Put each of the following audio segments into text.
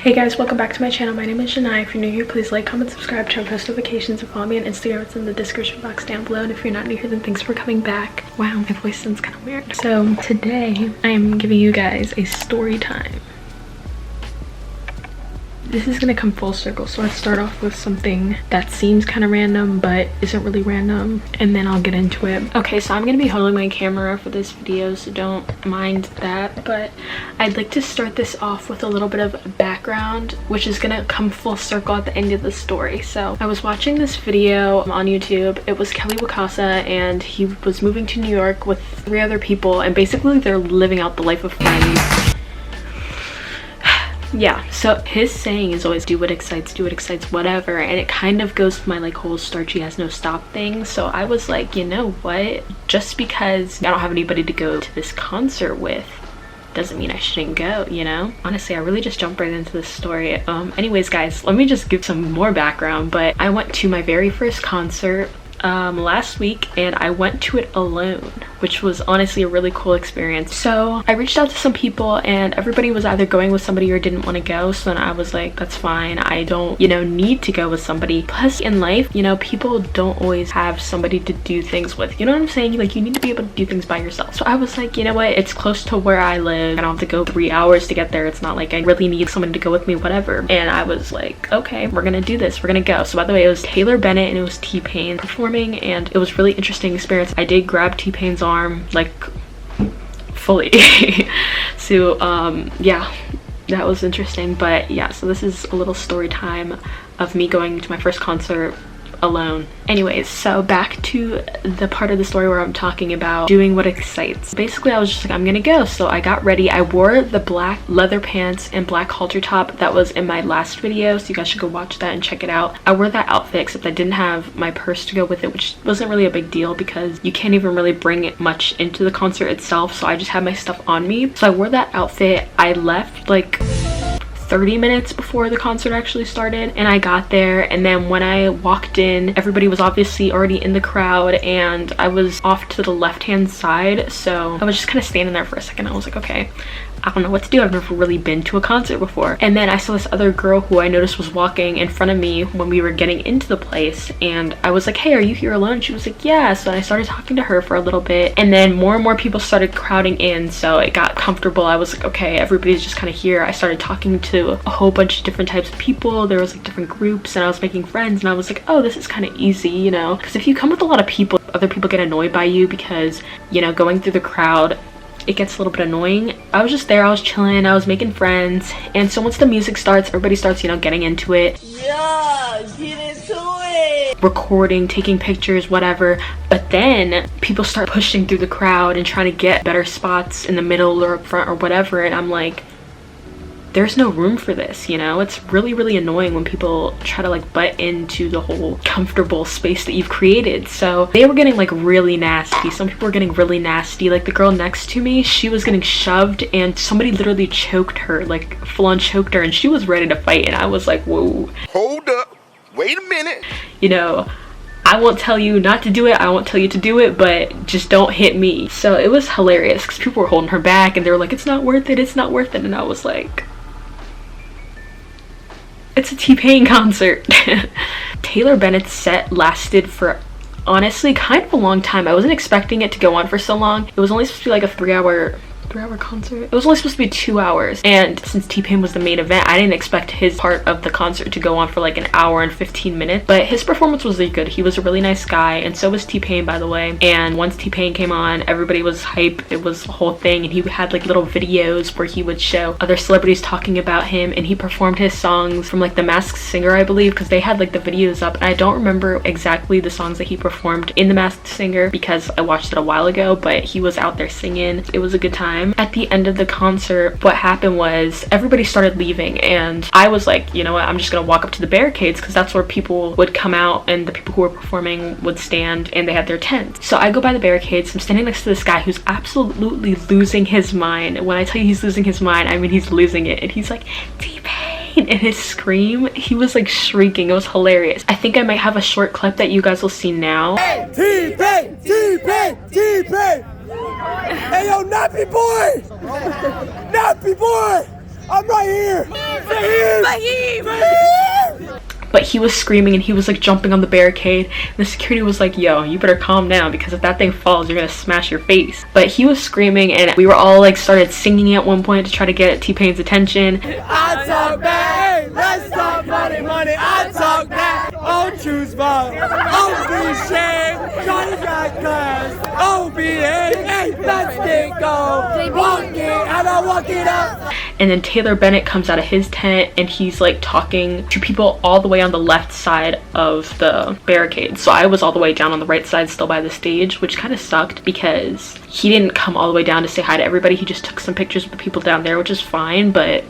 Hey guys, welcome back to my channel. My name is Zhani. If you're new here, please like, comment, subscribe, turn on post notifications, and follow me on Instagram. It's in the description box down below. And if you're not new here, then thanks for coming back. Wow, my voice sounds kind of weird. So today I am giving you guys a story time. This is gonna come full circle, so let's start off with something that seems kind of random but isn't really random, and then I'll get into it. Okay, so I'm gonna be holding my camera for this video, so don't mind that, but I'd like to start this off with a little bit of background, which is gonna come full circle at the end of the story. So I was watching this video on YouTube. It was Kelly Wakasa, and he was moving to New York with 3 other people, and basically they're living out the life of friends. Yeah, so his saying is always do what excites, whatever, and it kind of goes to my like whole starchy has no stop thing. So I was like, you know what, just because I don't have anybody to go to this concert with doesn't mean I shouldn't go, you know? Honestly, I really just jumped right into this story. Anyways guys, let me just give some more background. But I went to my very first concert last week, and I went to it alone, which was honestly a really cool experience. So I reached out to some people, and everybody was either going with somebody or didn't want to go. So then I was like, that's fine, I don't, you know, need to go with somebody. Plus in life, you know, people don't always have somebody to do things with, you know what I'm saying? Like, you need to be able to do things by yourself. So I was like, you know what, it's close to where I live, I don't have to go 3 hours to get there. It's not like I really need someone to go with me, whatever. And I was like, okay, we're gonna do this, we're gonna go. So by the way, it was Taylor Bennett and it was T-Pain performing, and it was a really interesting experience. I did grab T-Pain's arm like fully. So yeah, that was interesting. But yeah, so this is a little story time of me going to my first concert alone. Anyways, so back to the part of the story where I'm talking about doing what excites. Basically, I was just like, I'm gonna go. So I got ready. I wore the black leather pants and black halter top that was in my last video, so you guys should go watch that and check it out. I wore that outfit, except I didn't have my purse to go with it, which wasn't really a big deal because you can't even really bring it much into the concert itself, so I just had my stuff on me. So I wore that outfit. I left like 30 minutes before the concert actually started, and I got there, and then when I walked in, everybody was obviously already in the crowd, and I was off to the left-hand side, so I was just kind of standing there for a second. I was like, okay, I don't know what to do. I've never really been to a concert before. And then I saw this other girl who I noticed was walking in front of me when we were getting into the place, and I was like, hey, are you here alone? She was like, yeah. So I started talking to her for a little bit, and then more and more people started crowding in, so it got comfortable. I was like, okay, everybody's just kind of here. I started talking to a whole bunch of different types of people. There was like different groups, and I was making friends, and I was like, oh, this is kind of easy, you know, because if you come with a lot of people, other people get annoyed by you because, you know, going through the crowd, it gets a little bit annoying. I was just there, I was chilling, I was making friends, and so once the music starts, everybody starts, you know, getting into it. Yeah, get into it. Recording, taking pictures, whatever. But then people start pushing through the crowd and trying to get better spots in the middle or up front or whatever, and I'm like, there's no room for this, you know? It's really, really annoying when people try to like butt into the whole comfortable space that you've created. So they were getting like really nasty. Some people were getting really nasty. Like the girl next to me, she was getting shoved, and somebody literally choked her, like full on choked her, and she was ready to fight. And I was like, whoa. Hold up, wait a minute. You know, I won't tell you not to do it, I won't tell you to do it, but just don't hit me. So it was hilarious because people were holding her back, and they were like, it's not worth it, it's not worth it. And I was like, it's a T-Pain concert. Taylor Bennett's set lasted for honestly kind of a long time. I wasn't expecting it to go on for so long. It was only supposed to be like a 3-hour concert. It was only supposed to be 2 hours, and since T-Pain was the main event, I didn't expect his part of the concert to go on for like an hour and 15 minutes, but his performance was really good. He was a really nice guy, and so was T-Pain, by the way. And once T-Pain came on, everybody was hype. It was a whole thing, and he had like little videos where he would show other celebrities talking about him, and he performed his songs from like The Masked Singer, I believe, because they had like the videos up, and I don't remember exactly the songs that he performed in The Masked Singer because I watched it a while ago, but he was out there singing. It was a good time. At the end of the concert, what happened was everybody started leaving, and I was like, you know what, I'm just gonna walk up to the barricades because that's where people would come out and the people who were performing would stand, and they had their tents. So I go by the barricades. I'm standing next to this guy who's absolutely losing his mind. When I tell you he's losing his mind, I mean he's losing it, and he's like, T-Pain, and his scream, he was like shrieking. It was hilarious. I think I might have a short clip that you guys will see now. Hey, T-Pain, T-Pain, T-Pain. Hey yo, nappy boy! Nappy boy! I'm right here. But he was screaming and he was like jumping on the barricade, and the security was like, yo, you better calm down because if that thing falls you're gonna smash your face. But he was screaming and we were all like started singing at one point to try to get T-Pain's attention. I talk back, let's talk money, money. I talk back, oh choose ball, oh be shame, Johnny got class, oh be hey, let's get go, walk it, and I walk it up. And then Taylor Bennett comes out of his tent and he's like talking to people all the way on the left side of the barricade. So I was all the way down on the right side still by the stage, which kind of sucked because he didn't come all the way down to say hi to everybody. He just took some pictures with the people down there, which is fine, but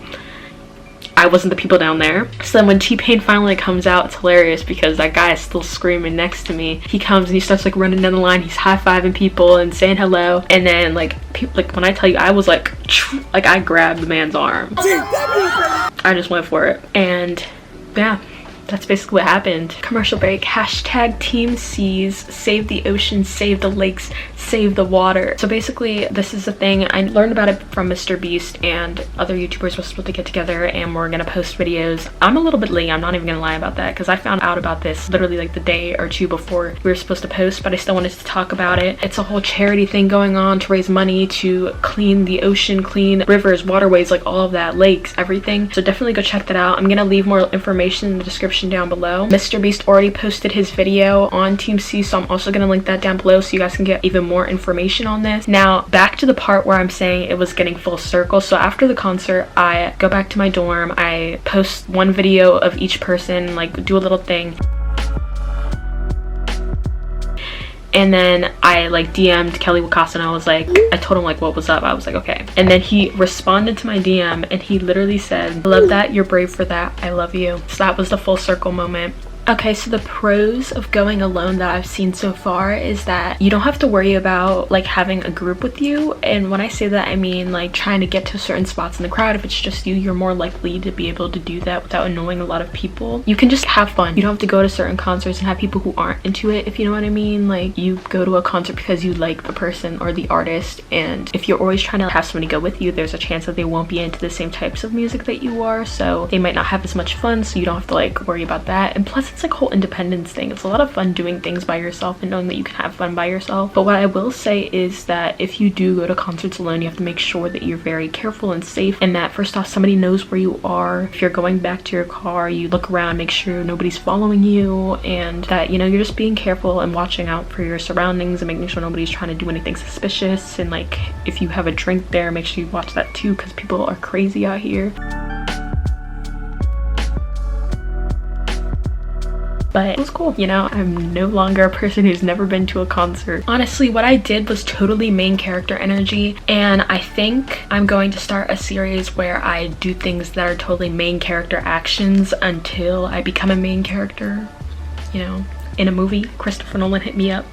I wasn't the people down there. So then when T-Pain finally comes out, it's hilarious because that guy is still screaming next to me. He comes and he starts like running down the line. He's high-fiving people and saying hello. And then like people, like when I tell you, I was like I grabbed the man's arm. I just went for it. And yeah, that's basically what happened. Commercial break. Hashtag Team Seas, save the ocean, save the lakes, save the water. So basically this is the thing. I learned about it from Mr. Beast and other YouTubers were supposed to get together and we're gonna post videos. I'm a little bit late, I'm not even gonna lie about that, because I found out about this literally like the day or two before we were supposed to post, but I still wanted to talk about it. It's a whole charity thing going on to raise money to clean the ocean, clean rivers, waterways, like all of that, lakes, everything. So definitely go check that out. I'm gonna leave more information in the description down below. Mr. Beast already posted his video on Team C, so I'm also gonna link that down below so you guys can get even more information on this. Now back to the part where I'm saying it was getting full circle. So after the concert, I go back to my dorm, I post one video of each person, like do a little thing. And then I like DM'd Kelly Wakasa and I was like, I told him like what was up. I was like, okay. And then he responded to my DM and he literally said, I love that, you're brave for that, I love you. So that was the full circle moment. Okay, so the pros of going alone that I've seen so far is that you don't have to worry about like having a group with you. And when I say that, I mean like trying to get to certain spots in the crowd. If it's just you, you're more likely to be able to do that without annoying a lot of people. You can just have fun. You don't have to go to certain concerts and have people who aren't into it, if you know what I mean. Like you go to a concert because you like the person or the artist, and if you're always trying to have somebody go with you, there's a chance that they won't be into the same types of music that you are, so they might not have as much fun, so you don't have to like worry about that. And plus it's like a whole independence thing. It's a lot of fun doing things by yourself and knowing that you can have fun by yourself. But what I will say is that if you do go to concerts alone, you have to make sure that you're very careful and safe, and that first off somebody knows where you are. If you're going back to your car, you look around, make sure nobody's following you, and that, you know, you're just being careful and watching out for your surroundings and making sure nobody's trying to do anything suspicious. And like if you have a drink there, make sure you watch that too, because people are crazy out here. But it was cool, you know. I'm no longer a person who's never been to a concert. Honestly, what I did was totally main character energy, and I think I'm going to start a series where I do things that are totally main character actions until I become a main character, you know, in a movie. Christopher Nolan hit me up.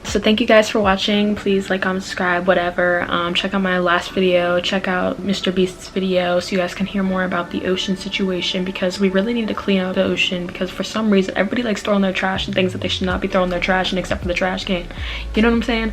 So thank you guys for watching. Please like, comment, subscribe, whatever. Check out my last video, check out Mr. Beast's video so you guys can hear more about the ocean situation, because we really need to clean up the ocean, because for some reason everybody likes throwing their trash and things that they should not be throwing their trash in except for the trash can. You know what I'm saying?